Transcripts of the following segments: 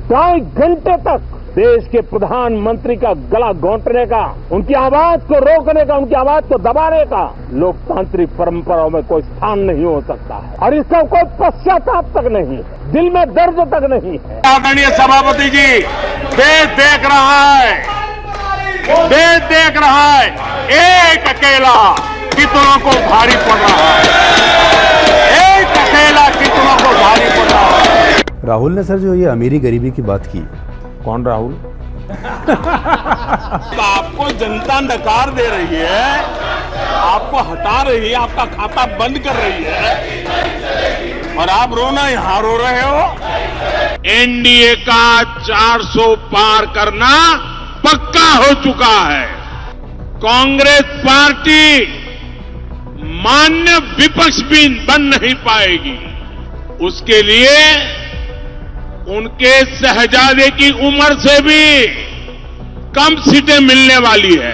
2.5 घंटे तक देश के प्रधानमंत्री का गला घोंटने का, उनकी आवाज को रोकने का, उनकी आवाज को दबाने का लोकतांत्रिक परंपराओं में कोई स्थान नहीं हो सकता है और इसका कोई पश्चाताप तक नहीं है, दिल में दर्द तक नहीं है। आदरणीय सभापति जी, देश देख रहा है, देश देख रहा है, एक अकेला कितनों को भारी पड़ रहा है, एक अकेला कितनों को भारी पड़ रहा है। राहुल ने सर जो ये अमीरी गरीबी की बात की, कौन राहुल? आपको जनता नकार दे रही है, आपको हटा रही है, आपका खाता बंद कर रही है और आप रोना यहां रो रहे हो। एनडीए का 400 पार करना पक्का हो चुका है। कांग्रेस पार्टी मान्य विपक्ष भी बन नहीं पाएगी। उसके लिए उनके शहजादे की उम्र से भी कम सीटें मिलने वाली है।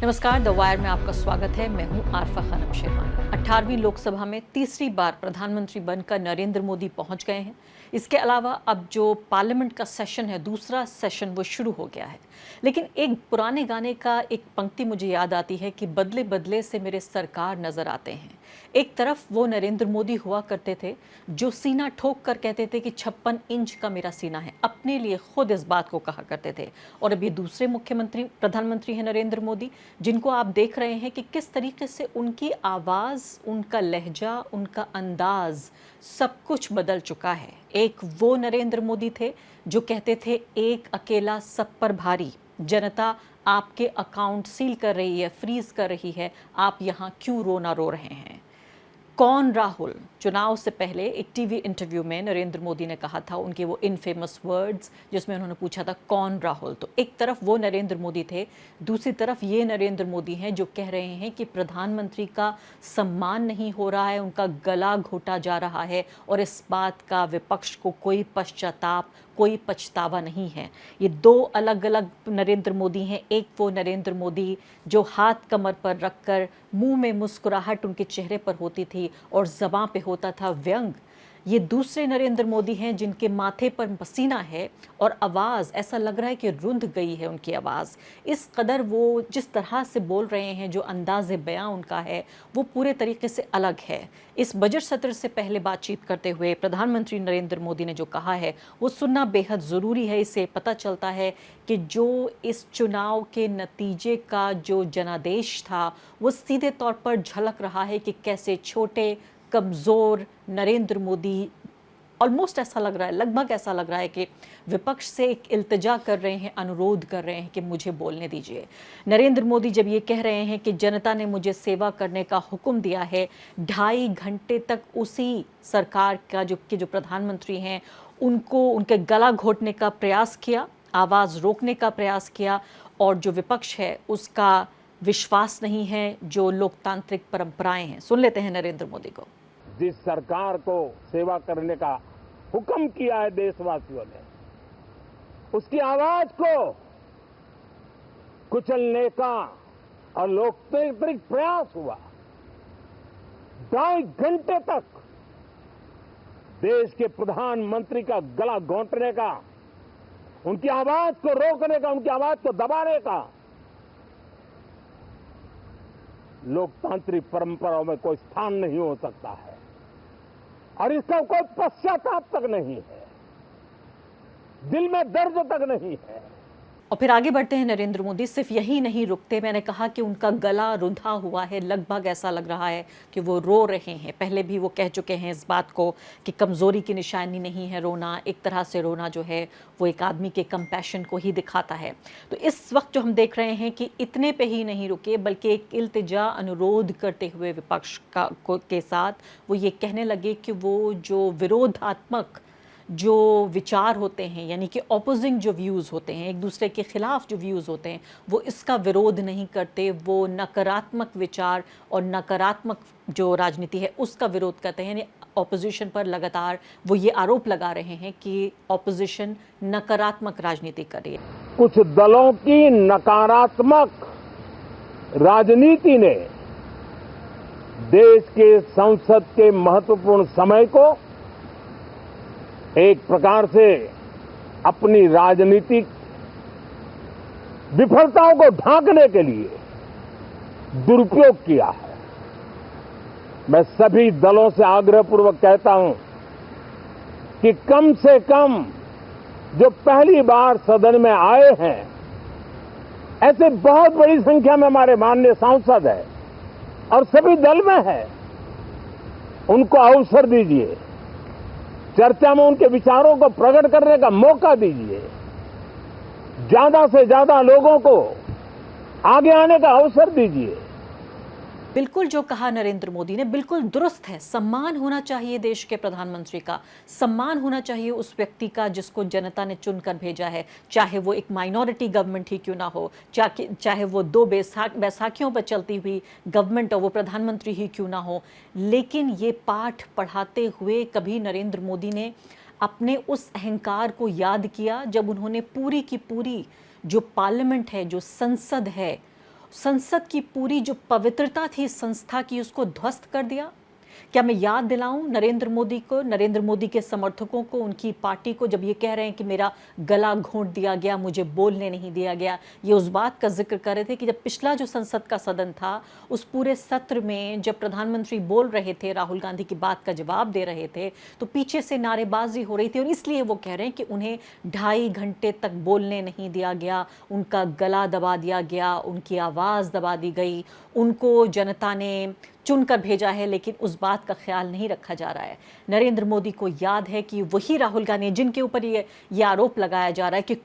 नमस्कार, द वायर में आपका स्वागत है। मैं हूं आरफा खानम शेरवानी। 18वीं लोकसभा में तीसरी बार प्रधानमंत्री बनकर नरेंद्र मोदी पहुंच गए हैं। इसके अलावा अब जो पार्लियामेंट का सेशन है, दूसरा सेशन वो शुरू हो गया है। लेकिन एक पुराने गाने का एक पंक्ति मुझे याद आती है कि बदले बदले से मेरे सरकार नजर आते हैं। एक तरफ वो नरेंद्र मोदी हुआ करते थे जो सीना ठोक कर कहते थे कि 56 इंच का मेरा सीना है, अपने लिए खुद इस बात को कहा करते थे। और अभी दूसरे प्रधानमंत्री हैं नरेंद्र मोदी, जिनको आप देख रहे हैं कि किस तरीके से उनकी आवाज़, उनका लहजा, उनका अंदाज सब कुछ बदल चुका है। एक वो नरेंद्र मोदी थे जो कहते थे एक अकेला सब पर भारी, जनता आपके अकाउंट सील कर रही है, फ्रीज कर रही है, आप यहाँ क्यों रोना रो रहे हैं। कौन राहुल? चुनाव से पहले एक टीवी इंटरव्यू में नरेंद्र मोदी ने कहा था, उनके वो इनफेमस वर्ड्स जिसमें उन्होंने पूछा था कौन राहुल। तो एक तरफ वो नरेंद्र मोदी थे, दूसरी तरफ ये नरेंद्र मोदी हैं जो कह रहे हैं कि प्रधानमंत्री का सम्मान नहीं हो रहा है, उनका गला घोटा जा रहा है और इस बात का विपक्ष को कोई पश्चाताप, कोई पछतावा नहीं है। ये दो अलग अलग नरेंद्र मोदी हैं। एक वो नरेंद्र मोदी जो हाथ कमर पर रखकर मुंह में मुस्कुराहट उनके चेहरे पर होती थी और ज़बां पे होता था व्यंग। ये दूसरे नरेंद्र मोदी हैं जिनके माथे पर पसीना है और आवाज़ ऐसा लग रहा है कि रुंध गई है उनकी आवाज़। इस कदर वो जिस तरह से बोल रहे हैं, जो अंदाज़े बयां उनका है, वो पूरे तरीके से अलग है। इस बजट सत्र से पहले बातचीत करते हुए प्रधानमंत्री नरेंद्र मोदी ने जो कहा है वो सुनना बेहद ज़रूरी है। इससे पता चलता है कि जो इस चुनाव के नतीजे का जो जनादेश था वो सीधे तौर पर झलक रहा है कि कैसे छोटे कमज़ोर नरेंद्र मोदी, ऑलमोस्ट ऐसा लग रहा है, लगभग ऐसा लग रहा है कि विपक्ष से एक इल्तिजा कर रहे हैं, अनुरोध कर रहे हैं कि मुझे बोलने दीजिए। नरेंद्र मोदी जब ये कह रहे हैं कि जनता ने मुझे सेवा करने का हुक्म दिया है, 2.5 घंटे तक उसी सरकार का जो प्रधानमंत्री हैं उनको उनके गला घोटने का प्रयास किया, आवाज़ रोकने का प्रयास किया और जो विपक्ष है उसका विश्वास नहीं है, जो लोकतांत्रिक परंपराएं हैं। सुन लेते हैं नरेंद्र मोदी को। जिस सरकार को सेवा करने का हुक्म किया है देशवासियों ने, उसकी आवाज को कुचलने का और लोकतांत्रिक प्रयास हुआ। 2.5 घंटे तक देश के प्रधानमंत्री का गला घोंटने का, उनकी आवाज को रोकने का, उनकी आवाज को दबाने का लोकतांत्रिक परंपराओं में कोई स्थान नहीं हो सकता है और इसका कोई पश्चाताप तक नहीं है, दिल में दर्द तक नहीं है। और फिर आगे बढ़ते हैं नरेंद्र मोदी। सिर्फ यही नहीं रुकते, मैंने कहा कि उनका गला रुंधा हुआ है, लगभग ऐसा लग रहा है कि वो रो रहे हैं। पहले भी वो कह चुके हैं इस बात को कि कमज़ोरी की निशानी नहीं है रोना, एक तरह से रोना जो है वो एक आदमी के कंपैशन को ही दिखाता है। तो इस वक्त जो हम देख रहे हैं कि इतने पे ही नहीं रुके, बल्कि एक इल्तिजा, अनुरोध करते हुए विपक्ष के साथ वो ये कहने लगे कि वो जो विरोधात्मक जो विचार होते हैं, यानी कि ऑपोजिंग जो व्यूज़ होते हैं, एक दूसरे के खिलाफ जो व्यूज़ होते हैं, वो इसका विरोध नहीं करते। वो नकारात्मक विचार और नकारात्मक जो राजनीति है उसका विरोध करते हैं। यानी ऑपोजिशन पर लगातार वो ये आरोप लगा रहे हैं कि ऑपोजिशन नकारात्मक राजनीति कर रही है। कुछ दलों की नकारात्मक राजनीति ने देश के संसद के महत्वपूर्ण समय को एक प्रकार से अपनी राजनीतिक विफलताओं को ढांकने के लिए दुरुपयोग किया है। मैं सभी दलों से आग्रहपूर्वक कहता हूं कि कम से कम जो पहली बार सदन में आए हैं, ऐसे बहुत बड़ी संख्या में हमारे माननीय सांसद हैं और सभी दल में है, उनको अवसर दीजिए, चर्चा में उनके विचारों को प्रकट करने का मौका दीजिए, ज्यादा से ज्यादा लोगों को आगे आने का अवसर दीजिए। बिल्कुल जो कहा नरेंद्र मोदी ने बिल्कुल दुरुस्त है। सम्मान होना चाहिए देश के प्रधानमंत्री का, सम्मान होना चाहिए उस व्यक्ति का जिसको जनता ने चुनकर भेजा है, चाहे वो एक माइनॉरिटी गवर्नमेंट ही क्यों ना हो, चाहे वो दो बैसाखियों पर चलती हुई गवर्नमेंट और वो प्रधानमंत्री ही क्यों ना हो। लेकिन ये पाठ पढ़ाते हुए कभी नरेंद्र मोदी ने अपने उस अहंकार को याद किया जब उन्होंने पूरी की पूरी जो पार्लियामेंट है, जो संसद है, संसद की पूरी जो पवित्रता थी संस्था की, उसको ध्वस्त कर दिया। क्या मैं याद दिलाऊं नरेंद्र मोदी को, नरेंद्र मोदी के समर्थकों को, उनकी पार्टी को, जब ये कह रहे हैं कि मेरा गला घोंट दिया गया, मुझे बोलने नहीं दिया गया, ये उस बात का जिक्र कर रहे थे कि जब पिछला जो संसद का सदन था, उस पूरे सत्र में जब प्रधानमंत्री बोल रहे थे, राहुल गांधी की बात का जवाब दे रहे थे, तो पीछे से नारेबाजी हो रही थी और इसलिए वो कह रहे हैं कि उन्हें 2.5 घंटे तक बोलने नहीं दिया गया, उनका गला दबा दिया गया, उनकी आवाज़ दबा दी गई, उनको जनता ने चुनकर भेजा है, लेकिन उस बात का ख्याल नहीं रखा जा रहा है। नरेंद्र मोदी को याद है कि वही राहुल गांधी जिनके ऊपर ये आरोप लगाया जा रहा है कि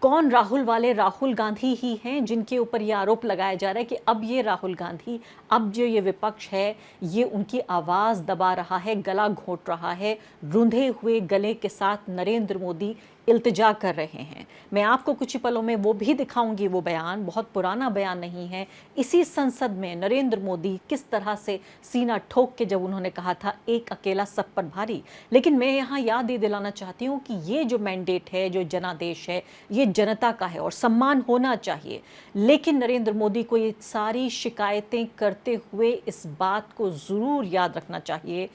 कौन राहुल वाले राहुल गांधी ही हैं जिनके ऊपर ये आरोप लगाया जा रहा है कि अब ये राहुल गांधी, अब जो ये विपक्ष है, ये उनकी आवाज़ दबा रहा है, गला घोंट रहा है, रुंधे हुए गले के साथ नरेंद्र मोदी इल्तिजा कर रहे हैं। मैं आपको कुछ ही पलों में वो भी दिखाऊंगी, वो बयान बहुत पुराना बयान नहीं है। इसी संसद में नरेंद्र मोदी किस तरह से सीना ठोक के जब उन्होंने कहा था एक अकेला सब पर भारी। लेकिन मैं यहाँ याद ये दिलाना चाहती हूँ कि ये जो मैंडेट है, जो जनादेश है, ये जनता का है और सम्मान होना चाहिए। लेकिन नरेंद्र मोदी को ये सारी शिकायतें करते हुए इस बात को ज़रूर याद रखना चाहिए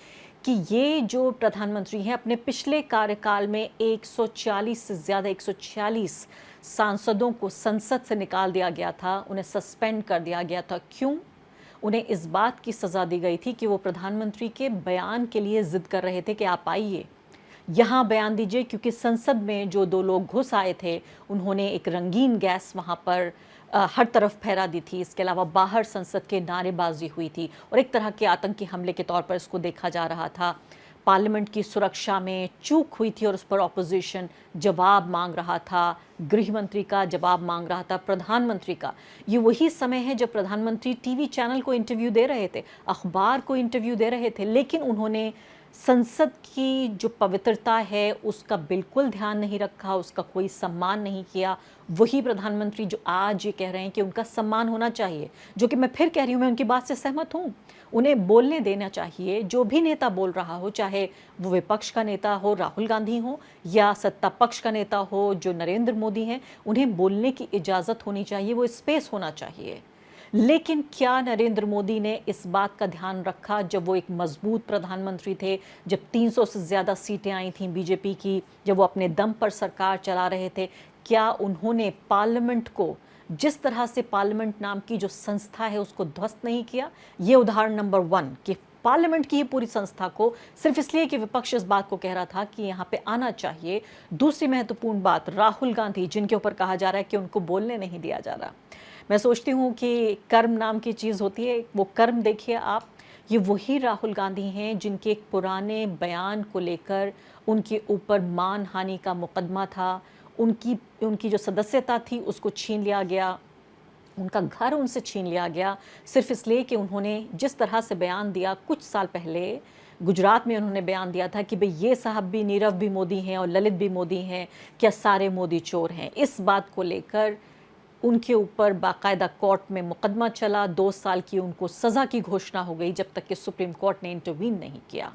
कि ये जो प्रधानमंत्री हैं, अपने पिछले कार्यकाल में 140 से ज़्यादा 146 सांसदों को संसद से निकाल दिया गया था, उन्हें सस्पेंड कर दिया गया था। क्यों? उन्हें इस बात की सज़ा दी गई थी कि वो प्रधानमंत्री के बयान के लिए ज़िद कर रहे थे कि आप आइए यहाँ बयान दीजिए, क्योंकि संसद में जो 2 लोग घुस आए थे, उन्होंने एक रंगीन गैस वहाँ पर हर तरफ फैला दी थी। इसके अलावा बाहर संसद के नारेबाजी हुई थी और एक तरह के आतंकी हमले के तौर पर इसको देखा जा रहा था। पार्लियामेंट की सुरक्षा में चूक हुई थी और उस पर ऑपोजिशन जवाब मांग रहा था, गृह मंत्री का जवाब मांग रहा था, प्रधानमंत्री का। ये वही समय है जब प्रधानमंत्री टीवी चैनल को इंटरव्यू दे रहे थे, अखबार को इंटरव्यू दे रहे थे, लेकिन उन्होंने संसद की जो पवित्रता है उसका बिल्कुल ध्यान नहीं रखा, उसका कोई सम्मान नहीं किया। वही प्रधानमंत्री जो आज ये कह रहे हैं कि उनका सम्मान होना चाहिए, जो कि मैं फिर कह रही हूँ, मैं उनकी बात से सहमत हूँ। उन्हें बोलने देना चाहिए, जो भी नेता बोल रहा हो, चाहे वो विपक्ष का नेता हो राहुल गांधी हो या सत्ता पक्ष का नेता हो जो नरेंद्र मोदी हैं, उन्हें बोलने की इजाज़त होनी चाहिए, वो स्पेस होना चाहिए। लेकिन क्या नरेंद्र मोदी ने इस बात का ध्यान रखा जब वो एक मजबूत प्रधानमंत्री थे, जब 300 से ज़्यादा सीटें आई थीं बीजेपी की, जब वो अपने दम पर सरकार चला रहे थे, क्या उन्होंने पार्लियामेंट को, जिस तरह से पार्लियामेंट नाम की जो संस्था है उसको ध्वस्त नहीं किया? ये उदाहरण नंबर 1 कि पार्लियामेंट की पूरी संस्था को सिर्फ इसलिए कि विपक्ष इस बात को कह रहा था कि यहाँ पे आना चाहिए। दूसरी महत्वपूर्ण बात, राहुल गांधी जिनके ऊपर कहा जा रहा है कि उनको बोलने नहीं दिया जा रहा। मैं सोचती हूँ कि कर्म नाम की चीज़ होती है, वो कर्म देखिए आप, ये वही राहुल गांधी हैं जिनके एक पुराने बयान को लेकर उनके ऊपर मानहानि का मुकदमा था, उनकी जो सदस्यता थी उसको छीन लिया गया, उनका घर उनसे छीन लिया गया, सिर्फ इसलिए कि उन्होंने जिस तरह से बयान दिया कुछ साल पहले गुजरात में। उन्होंने बयान दिया था कि भाई ये साहब भी, नीरव भी मोदी हैं और ललित भी मोदी हैं, क्या सारे मोदी चोर हैं? इस बात को लेकर उनके ऊपर बाकायदा कोर्ट में मुकदमा चला, 2 साल की उनको सज़ा की घोषणा हो गई, जब तक कि सुप्रीम कोर्ट ने इंटरवीन नहीं किया।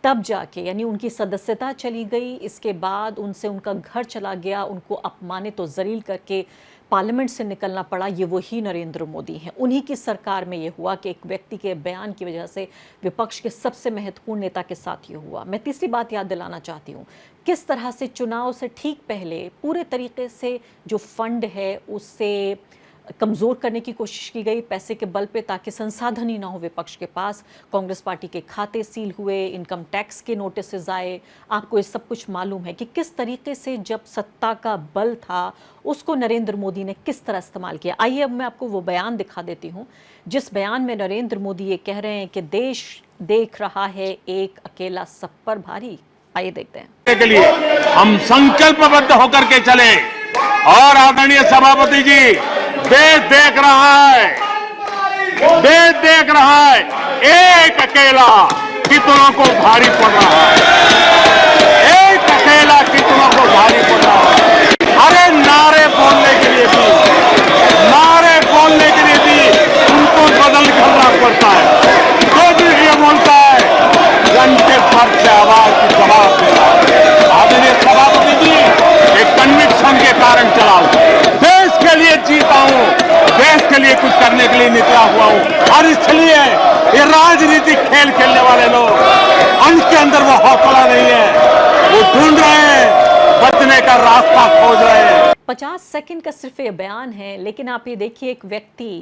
तब जाके यानी उनकी सदस्यता चली गई, इसके बाद उनसे उनका घर चला गया, उनको अपमानित और जलील करके पार्लियामेंट से निकलना पड़ा, ये वही नरेंद्र मोदी हैं। उन्हीं की सरकार में ये हुआ कि एक व्यक्ति के बयान की वजह से विपक्ष के सबसे महत्वपूर्ण नेता के साथ ये हुआ। मैं तीसरी बात याद दिलाना चाहती हूँ, किस तरह से चुनाव से ठीक पहले पूरे तरीके से जो फंड है उससे कमज़ोर करने की कोशिश की गई पैसे के बल पे, ताकि संसाधन ही ना हो विपक्ष के पास। कांग्रेस पार्टी के खाते सील हुए, इनकम टैक्स के नोटिस आए। आपको ये सब कुछ मालूम है कि किस तरीके से जब सत्ता का बल था उसको नरेंद्र मोदी ने किस तरह इस्तेमाल किया। आइए अब मैं आपको वो बयान दिखा देती हूँ जिस बयान में नरेंद्र मोदी ये कह रहे हैं कि देश देख रहा है एक अकेला सब पर भारी। आइए देखते हैं। के लिए हम संकल्पबद्ध होकर के चले और आदरणीय सभापति जी, देश देख रहा है, देश देख रहा है, एक अकेला कितनों को भारी पड़ रहा है, एक अकेला कितनों को भारी पड़ रहा है। अरे नारे बोलने के लिए भी, नारे बोलने के लिए भी उनको बदल करना पड़ता है। जो भी ये बोलता है घंटे भर से आवाज की जवाब दे रहा है। आदरणीय सभापति जी, एक कन्विक्शन के कारण चलाओ, देश के लिए जीता हूं, देश के लिए कुछ करने के लिए निकला हुआ हूं। और इसलिए ये राजनीतिक खेल खेलने वाले लोग, उनके अंदर वो हौसला नहीं है, वो ढूंढ रहे हैं, बचने का रास्ता खोज रहे हैं। 50 सेकंड का सिर्फ ये बयान है, लेकिन आप ये देखिए एक व्यक्ति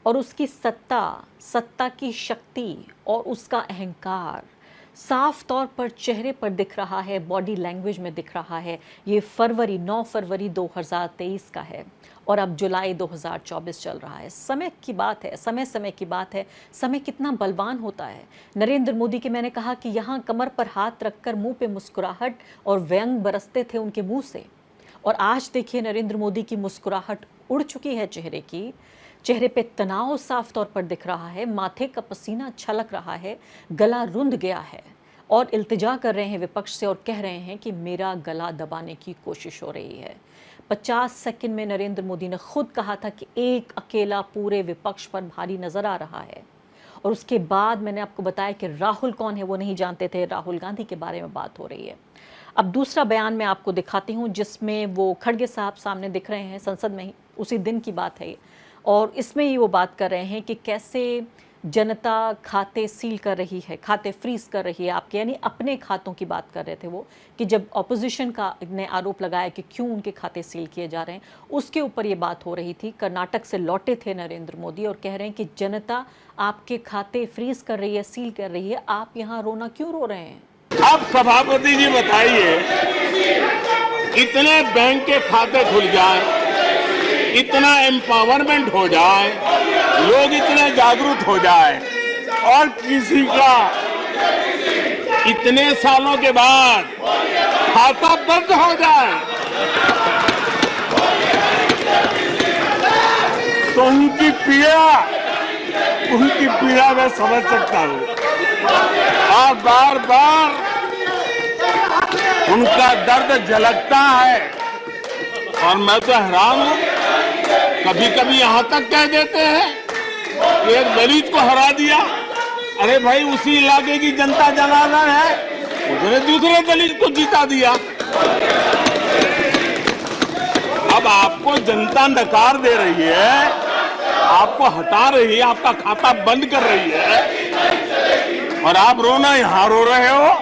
और उसकी सत्ता की शक्ति और उसका अहंकार साफ तौर पर चेहरे पर दिख रहा है, बॉडी लैंग्वेज में दिख रहा है। ये 9 फरवरी 2023 का है और अब जुलाई 2024 चल रहा है। समय की बात है, समय की बात है। समय कितना बलवान होता है। नरेंद्र मोदी के, मैंने कहा कि यहाँ कमर पर हाथ रखकर मुंह पे मुस्कुराहट और व्यंग बरसते थे उनके मुंह से, और आज देखिए नरेंद्र मोदी की मुस्कुराहट उड़ चुकी है चेहरे की। चेहरे पे तनाव साफ तौर पर दिख रहा है, माथे का पसीना छलक रहा है, गला रुंध गया है और इल्तिजा कर रहे हैं विपक्ष से और कह रहे हैं कि मेरा गला दबाने की कोशिश हो रही है। 50 सेकंड में नरेंद्र मोदी ने खुद कहा था कि एक अकेला पूरे विपक्ष पर भारी नजर आ रहा है, और उसके बाद मैंने आपको बताया कि राहुल कौन है वो नहीं जानते थे। राहुल गांधी के बारे में बात हो रही है। अब दूसरा बयान मैं आपको दिखाती हूँ जिसमें वो खड़गे साहब सामने दिख रहे हैं संसद में ही, उसी दिन की बात है ये, और इसमें ही वो बात कर रहे हैं कि कैसे जनता खाते सील कर रही है, खाते फ्रीज कर रही है आपके, यानी अपने खातों की बात कर रहे थे वो, कि जब ऑपोजिशन का ने आरोप लगाया कि क्यों उनके खाते सील किए जा रहे हैं, उसके ऊपर ये बात हो रही थी। कर्नाटक से लौटे थे नरेंद्र मोदी और कह रहे हैं कि जनता आपके खाते फ्रीज कर रही है, सील कर रही है, आप यहाँ रोना क्यों रो रहे हैं। अब सभापति जी बताइए, इतने बैंक के खाते खुल जाए, इतना एम्पावरमेंट हो जाए, लोग इतने जागरूक हो जाए, और किसी का इतने सालों के बाद खाता बंद हो जाए, तो उनकी पीड़ा मैं समझ सकता हूं। और बार बार उनका दर्द झलकता है, और मैं तो हैरान हूं। कभी कभी यहां तक कह देते हैं कि एक दलित को हरा दिया। अरे भाई, उसी इलाके की जनता जनार्दन है, उसने दूसरे दलित को जीता दिया। अब आपको जनता नकार दे रही है, आपको हटा रही है, आपका खाता बंद कर रही है, और आप रोना यहां रो रहे हो।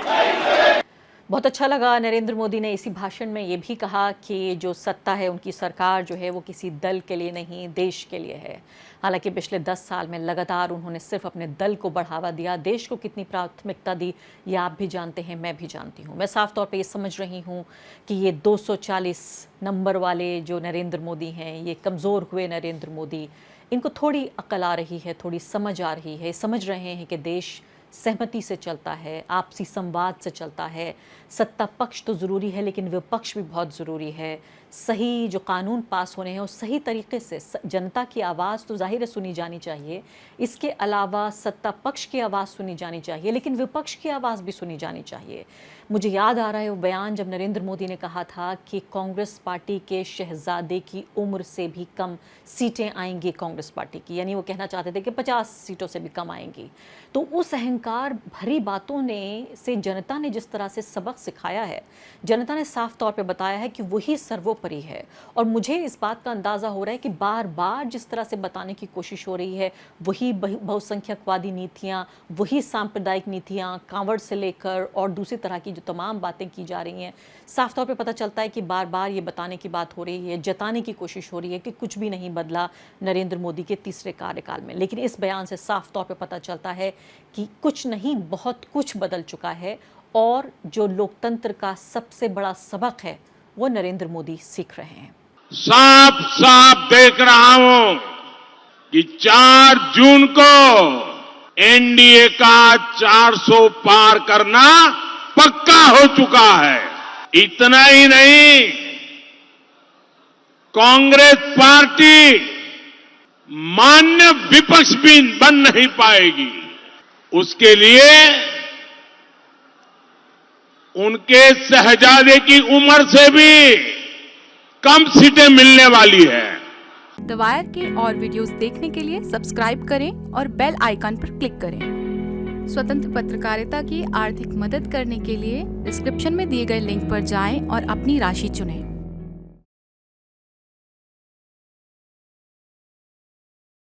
बहुत अच्छा लगा, नरेंद्र मोदी ने इसी भाषण में ये भी कहा कि जो सत्ता है, उनकी सरकार जो है वो किसी दल के लिए नहीं, देश के लिए है। हालांकि पिछले 10 साल में लगातार उन्होंने सिर्फ अपने दल को बढ़ावा दिया। देश को कितनी प्राथमिकता दी ये आप भी जानते हैं, मैं भी जानती हूँ। मैं साफ तौर पे ये समझ रही हूँ कि ये 240 नंबर वाले जो नरेंद्र मोदी हैं, ये कमज़ोर हुए नरेंद्र मोदी, इनको थोड़ी अकल आ रही है, थोड़ी समझ आ रही है। समझ रहे हैं कि देश सहमति से चलता है, आपसी संवाद से चलता है। सत्ता पक्ष तो ज़रूरी है, लेकिन विपक्ष भी बहुत ज़रूरी है। सही जो कानून पास होने हैं उस सही तरीके से जनता की आवाज़ तो जाहिर है सुनी जानी चाहिए। इसके अलावा सत्ता पक्ष की आवाज़ सुनी जानी चाहिए, लेकिन विपक्ष की आवाज़ भी सुनी जानी चाहिए। मुझे याद आ रहा है वो बयान जब नरेंद्र मोदी ने कहा था कि कांग्रेस पार्टी के शहजादे की उम्र से भी कम सीटें आएंगी कांग्रेस पार्टी की, यानी वो कहना चाहते थे कि 50 सीटों से भी कम आएंगी। तो उस अहंकार भरी बातों से जनता ने जिस तरह से सबक सिखाया है, जनता ने साफ तौर पे बताया है कि वही सर्वोपरि है। और मुझे इस बात का अंदाज़ा हो रहा है कि बार बार जिस तरह से बताने की कोशिश हो रही है, वही बहुसंख्यकवादी नीतियाँ, वही सांप्रदायिक नीतियाँ, कांवड़ से लेकर और दूसरी तरह की जो तमाम बातें की जा रही हैं, साफ तौर पे पता चलता है कि बार बार ये बताने की बात हो रही है, जताने की कोशिश हो रही है कि कुछ भी नहीं बदला नरेंद्र मोदी के तीसरे कार्यकाल में। लेकिन इस बयान से साफ तौर पे पता चलता है कि कुछ नहीं, बहुत कुछ बदल चुका है और जो लोकतंत्र का सबसे बड़ा सबक है वो नरेंद्र मोदी सीख रहे हैं। साफ साफ देख रहा हूं कि 4 जून को एनडीए का 400 पार करना पक्का हो चुका है। इतना ही नहीं, कांग्रेस पार्टी मान्य विपक्ष भी बन नहीं पाएगी। उसके लिए उनके शहजादे की उम्र से भी कम सीटें मिलने वाली है। द वायर के और वीडियोस देखने के लिए सब्सक्राइब करें और बेल आइकन पर क्लिक करें। स्वतंत्र पत्रकारिता की आर्थिक मदद करने के लिए डिस्क्रिप्शन में दिए गए लिंक पर जाएं और अपनी राशि चुनें।